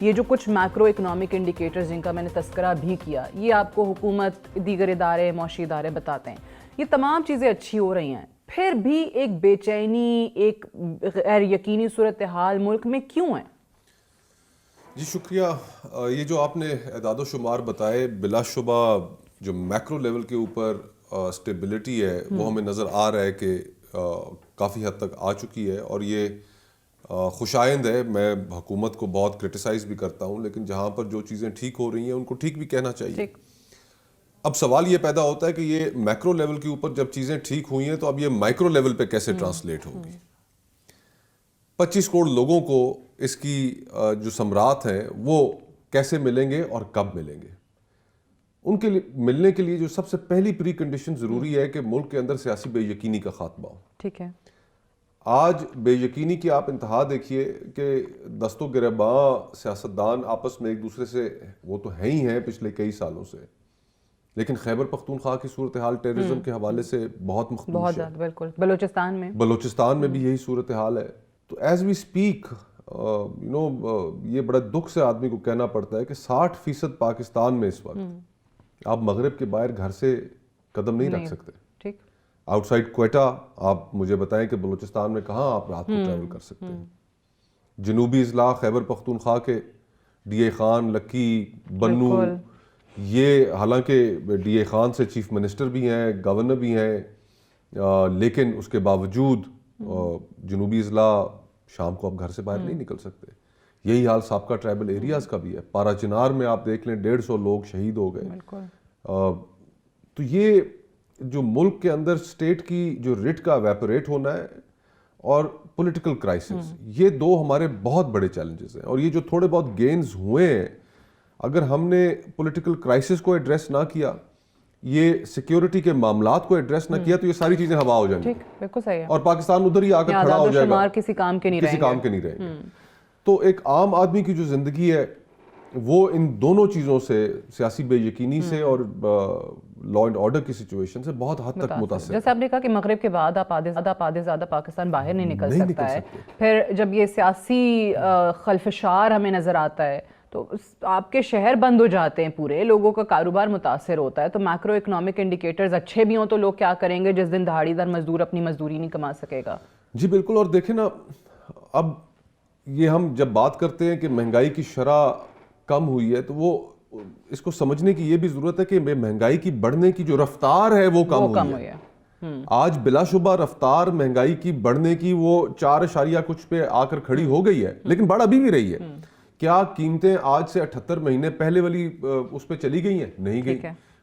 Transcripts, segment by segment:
یہ جو کچھ میکرو اکنامک انڈیکیٹرز جن کا میں نے تذکرہ بھی کیا، یہ آپ کو حکومت، دیگر ادارے، معاشی ادارے بتاتے ہیں یہ تمام چیزیں اچھی ہو رہی ہیں، پھر بھی ایک بے چینی، ایک غیر یقینی صورتحال ملک میں کیوں ہے؟ جی شکریہ. یہ جو آپ نے اعداد و شمار بتائے، بلا شبہ جو میکرو لیول کے اوپر اسٹیبلٹی ہے وہ ہمیں نظر آ رہا ہے کہ کافی حد تک آ چکی ہے، اور یہ خوش آئند ہے. میں حکومت کو بہت کرٹیسائز بھی کرتا ہوں، لیکن جہاں پر جو چیزیں ٹھیک ہو رہی ہیں ان کو ٹھیک بھی کہنا چاہیے. اب سوال یہ پیدا ہوتا ہے کہ یہ میکرو لیول کے اوپر جب چیزیں ٹھیک ہوئی ہیں تو اب یہ مائکرو لیول پہ کیسے ٹرانسلیٹ ہوگی. 25 کروڑ لوگوں کو اس کی جو ثمرات ہیں وہ کیسے ملیں گے اور کب ملیں گے؟ ان کے لیے ملنے کے لیے جو سب سے پہلی پری کنڈیشن ضروری ہے کہ ملک کے اندر سیاسی بے یقینی کا خاتمہ ہو. ٹھیک ہے. آج بے یقینی کی آپ انتہا دیکھیے کہ دست و گریباں سیاستدان آپس میں ایک دوسرے سے وہ تو ہیں ہی ہیں پچھلے کئی سالوں سے، لیکن خیبر پختونخوا کی صورتحال ٹیررزم کے حوالے سے بہت مخدوش ہے. بالکل. بلوچستان میں بھی یہی صورتحال ہے. تو ایز وی اسپیک یہ بڑا دکھ سے آدمی کو کہنا پڑتا ہے کہ 60% پاکستان میں اس وقت آپ مغرب کے باہر گھر سے قدم نہیں رکھ سکتے. آؤٹ سائڈ کوئٹہ آپ مجھے بتائیں کہ بلوچستان میں کہاں آپ رات کو ٹریول کر سکتے ہیں. جنوبی اضلاع خیبر پختونخوا کے ڈی اے خان، لکی، بنو، یہ حالانکہ ڈی اے خان سے چیف منسٹر بھی ہیں، گورنر بھی ہیں، لیکن اس کے باوجود جنوبی اضلاع شام کو آپ گھر سے باہر نہیں نکل سکتے. یہی حال سابقہ ٹرائبل ایریاز کا بھی ہے. پارا چنار میں آپ دیکھ لیں 150 لوگ شہید ہو گئے. تو یہ جو ملک کے اندر سٹیٹ کی جو رٹ کا ویپوریٹ ہونا ہے اور پولیٹیکل کرائسس، یہ دو ہمارے بہت بڑے چیلنجز ہیں. اور یہ جو تھوڑے بہت گینز ہوئے ہیں، اگر ہم نے پولیٹیکل کرائسس کو ایڈریس نہ کیا، یہ سیکیورٹی کے معاملات کو ایڈریس نہ کیا، تو یہ ساری چیزیں ہوا ہو جائیں گی. بالکل صحیح ہے. اور پاکستان ادھر ہی آ کر کھڑا ہو جائے گا، کسی کام کے نہیں رہیں گے. تو ایک عام آدمی کی جو زندگی ہے وہ ان دونوں چیزوں سے، سیاسی بے یقینی سے اور لا اینڈ آرڈر کی سچویشن سے بہت حد تک متاثر. جیسے آپ نے کہا کہ مغرب کے بعد آپ آدھے زیادہ پاکستان باہر نہیں نکل سکتا ہے. پھر جب یہ سیاسی خلفشار ہمیں نظر آتا ہے تو آپ کے شہر بند ہو جاتے ہیں، پورے لوگوں کا کاروبار متاثر ہوتا ہے. تو میکرو اکنامک انڈیکیٹرز اچھے بھی ہوں تو لوگ کیا کریں گے جس دن دہاڑی دار مزدور اپنی مزدوری نہیں کما سکے گا؟ جی بالکل. اور دیکھیں نا، اب یہ ہم جب بات کرتے ہیں کہ مہنگائی کی شرح کم ہوئی ہے تو وہ اس کو سمجھنے کی یہ بھی ضرورت ہے کہ مہنگائی کی بڑھنے کی جو رفتار ہے وہ کم ہوئی ہے. آج بلا شبہ رفتار مہنگائی کی بڑھنے کی وہ 4 کچھ پہ آ کر کھڑی ہو گئی ہے، لیکن بڑھ ابھی بھی رہی ہے. کیا قیمتیں آج سے 78 مہینے پہلے والی اس پہ چلی گئی ہیں؟ نہیں گئی.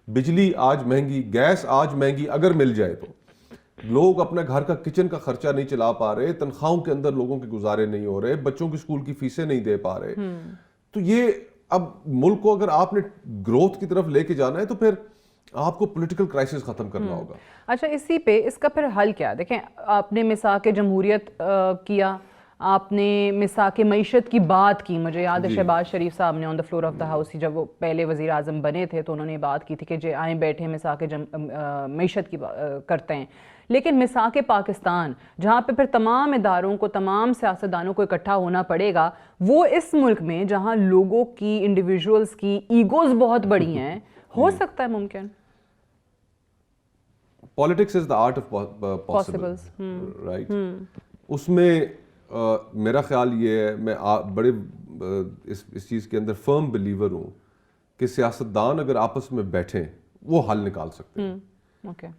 بجلی آج مہنگی، گیس آج مہنگی اگر مل جائے تو. لوگ اپنے گھر کا کچن کا خرچہ نہیں چلا پا رہے، تنخواہوں کے اندر لوگوں کے گزارے نہیں ہو رہے، بچوں کی اسکول کی فیسیں نہیں دے پا رہے. تو یہ اب ملک کو اگر آپ نے گروتھ کی طرف لے کے جانا ہے تو پھر آپ کو پولیٹیکل کرائسس ختم کرنا ہوگا. اچھا، اسی پہ اس کا پھر حل کیا؟ دیکھیں، آپ نے مساق جمہوریت کیا، آپ نے مساق معیشت کی بات کی. مجھے یاد ہے شہباز شریف صاحب نے on the floor of the house جب وہ پہلے وزیر اعظم بنے تھے تو انہوں نے بات کی تھی کہ آئیں بیٹھے مساق معیشت کی کرتے ہیں. لیکن مساق پاکستان جہاں پہ پھر تمام اداروں کو، تمام سیاستدانوں کو اکٹھا ہونا پڑے گا، وہ اس ملک میں جہاں لوگوں کی، انڈیویجولز کی ایگوز بہت بڑی ہیں، ہو سکتا ہے ممکن؟ Politics is the art of possibles, right. اس میں میرا خیال یہ ہے، میں بڑے اس چیز کے اندر فرم بلیور ہوں کہ سیاستدان اگر آپس میں بیٹھیں وہ حل نکال سکتے ہیں.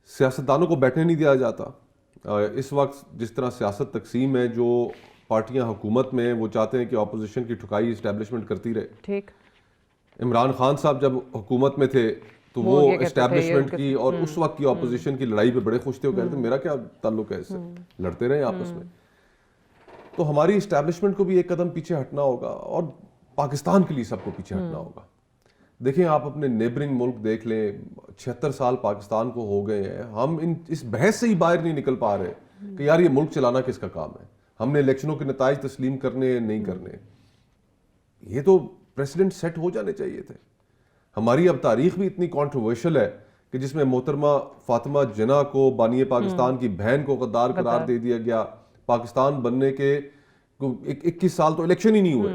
سیاستدانوں کو بیٹھنے نہیں دیا جاتا. اس وقت جس طرح سیاست تقسیم ہے، جو پارٹیاں حکومت میں وہ چاہتے ہیں کہ اپوزیشن کی ٹھکائی اسٹیبلشمنٹ کرتی رہے. ٹھیک. عمران خان صاحب جب حکومت میں تھے تو وہ اسٹیبلشمنٹ کی اور اس وقت کی اپوزیشن کی لڑائی پہ بڑے خوش تھے. وہ کہتے ہیں میرا کیا تعلق ہے اس سے، لڑتے رہے آپس میں. تو ہماری اسٹیبلشمنٹ کو بھی ایک قدم پیچھے ہٹنا ہوگا اور پاکستان کے لیے سب کو پیچھے ہٹنا ہوگا. دیکھیں، آپ اپنے نیبرنگ ملک دیکھ لیں، 76 سال پاکستان کو ہو گئے ہیں، ہم اس بحث سے ہی باہر نہیں نکل پا رہے کہ یار یہ ملک چلانا کس کا کام ہے. ہم نے الیکشنوں کے نتائج تسلیم کرنے نہیں کرنے، یہ تو پریسیڈنٹ سیٹ ہو جانے چاہیے تھے. ہماری اب تاریخ بھی اتنی کانٹروورشل ہے کہ جس میں محترمہ فاطمہ جناح کو بانی پاکستان کی بہن کو غدار قرار دے دیا گیا. پاکستان بننے کے 21 سال تو الیکشن ہی نہیں ہوئے.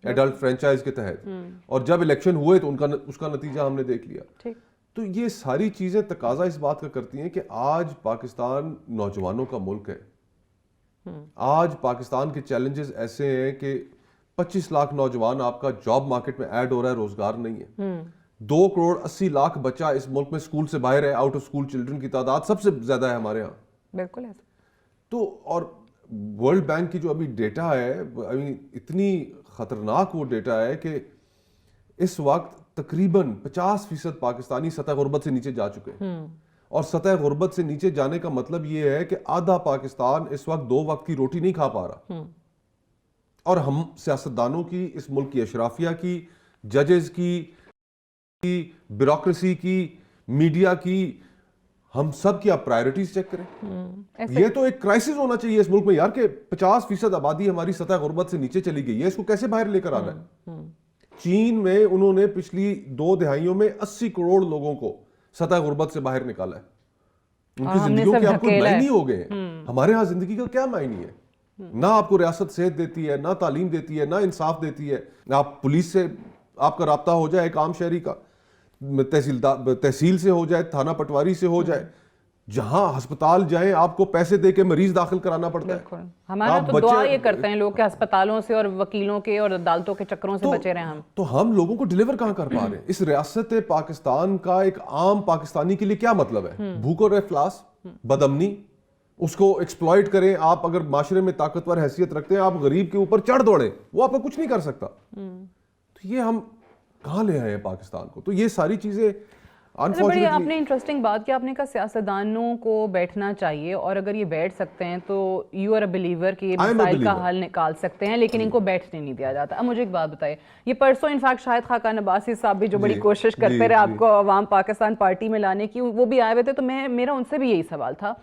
ایڈلٹ فرینچائز کے تحت, اور جب الیکشن ہوئے تو اس کا نتیجہ ہم نے دیکھ لیا. تو یہ ساری چیزیں تقاضا اس بات کا کرتی ہیں کہ آج پاکستان نوجوانوں کا ملک ہے. آج پاکستان کے چیلنجز ایسے ہیں کہ 25 لاکھ نوجوان آپ کا جاب مارکیٹ میں ایڈ ہو رہا ہے, روزگار نہیں ہے. 2 کروڑ 80 لاکھ بچہ اس ملک میں اسکول سے باہر ہے, آؤٹ آف اسکول چلڈرن کی تعداد سب سے زیادہ ہے ہمارے ہاں. بالکل ایسا. تو اور ورلڈ بینک کی جو ابھی ڈیٹا ہے, اتنی خطرناک وہ ڈیٹا ہے کہ اس وقت تقریباً 50% پاکستانی سطح غربت سے نیچے جا چکے ہیں. اور سطح غربت سے نیچے جانے کا مطلب یہ ہے کہ آدھا پاکستان اس وقت 2 وقت کی روٹی نہیں کھا پا رہا. اور ہم سیاستدانوں کی, اس ملک کی اشرافیہ کی, ججز کی, بیوروکریسی کی, میڈیا کی, ہم سب کی آپ پرائرٹیز چیک کریں. یہ تو ایک کرائسس ہونا چاہیے اس ملک میں یار کہ 50% آبادی ہماری سطح غربت سے نیچے چلی گئی ہے, اس کو کیسے باہر لے کر آنا ہے. چین میں انہوں نے پچھلی 2 دہائیوں میں 80 کروڑ لوگوں کو سطح غربت سے باہر نکالا ہے. ان کی زندگیوں کے آپ کو معنی ہو گئے ہیں. ہمارے ہاں زندگی کا کیا معنی ہے؟ نہ آپ کو ریاست صحت دیتی ہے, نہ تعلیم دیتی ہے, نہ انصاف دیتی ہے. آپ پولیس سے آپ کا رابطہ ہو جائے, ایک عام شہری کا تحصیل سے ہو جائے, تھانہ پٹواری سے ہو جائے, جہاں ہسپتال جائیں آپ کو پیسے دے کے مریض داخل کرانا پڑتا ہے. ہمارا تو دعا یہ کرتے ہیں لوگ کہ ہسپتالوں سے اور وکیلوں کے اور عدالتوں کے چکروں سے بچے رہیں ہم. تو ہم لوگوں کو ڈیلیور کہاں کر پا رہے ہیں؟ اس ریاست پاکستان کا ایک عام پاکستانی کے لیے کیا مطلب ہے؟ بھوک اور افلاس, بدامنی, اس کو ایکسپلائٹ کریں. آپ اگر معاشرے میں طاقتور حیثیت رکھتے ہیں, آپ غریب کے اوپر چڑھ دوڑیں, وہ آپ کو کچھ نہیں کر سکتا. تو یہ ہم کہاں لے آئے ہیں پاکستان کو؟ تو یہ ساری چیزیں بڑی آپ نے انٹرسٹنگ بات کی. آپ نے کہا سیاستدانوں کو بیٹھنا چاہیے, اور اگر یہ بیٹھ سکتے ہیں تو یو آر اے بلیور کہ یہ مسائل کا حل نکال سکتے ہیں, لیکن ان کو بیٹھنے نہیں دیا جاتا. اب مجھے ایک بات بتائیے, یہ پرسوں انفیکٹ شاہد خاقان عباسی صاحب بھی جو بڑی کوشش کرتے رہے آپ کو عوام پاکستان پارٹی میں لانے کی, وہ بھی آئے ہوئے تھے. تو میرا ان سے بھی یہی سوال تھا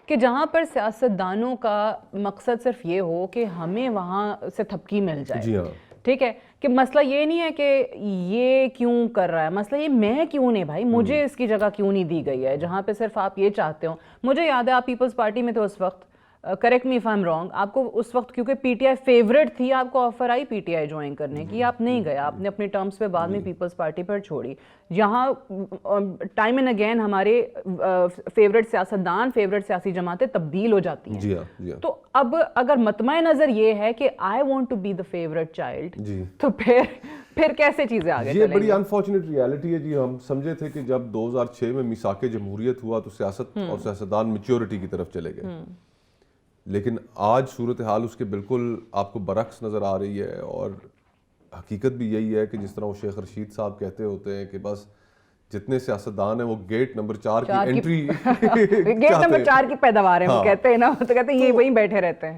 کہ جہاں پر سیاستدانوں کا مقصد صرف یہ ہو کہ ہمیں وہاں سے تھپکی مل جائے, ٹھیک ہے, کہ مسئلہ یہ نہیں ہے کہ یہ کیوں کر رہا ہے, مسئلہ یہ میں کیوں نہیں, بھائی مجھے اس کی جگہ کیوں نہیں دی گئی ہے, جہاں پہ صرف آپ یہ چاہتے ہو. مجھے یاد ہے آپ پیپلز پارٹی میں تھے اس وقت, correct me if I am wrong, آپ کو اس وقت کیونکہ پی ٹی آئی فیوریٹ تھی, آپ کو offer I P T I join کرنے کی, آپ نہیں گئے, آپ نے اپنے ٹرمز پہ بعد میں پیپلز پارٹی پر چھوڑی. یہاں ٹائم اینڈ اگین ہمارے فیوریٹ سیاستدان, فیوریٹ سیاسی جماعتیں تبدیل ہو جاتی ہیں. تو اب اگر مطمع نظر یہ ہے کہ I want to be the favourite child, تو پھر کیسے چیزیں آگے چلیں گی؟ یہ بڑی انفارچونیٹ ریالٹی ہے جی. ہم سمجھے تھے کہ جب 2006 میں میثاق جمہوریت ہوا تو سیاست اور سیاستدان میچورٹی کی طرف چلے گئے, لیکن آج صورتحال اس کے بالکل آپ کو برعکس نظر آ رہی ہے. اور حقیقت بھی یہی ہے کہ جس طرح وہ شیخ رشید صاحب کہتے ہوتے ہیں کہ بس جتنے سیاستدان ہیں وہ گیٹ نمبر 4 کی انٹری, گیٹ نمبر 4 کی پیداوار ہے, وہ کہتے ہیں نا, تو کہتے ہیں یہ وہیں بیٹھے رہتے ہیں.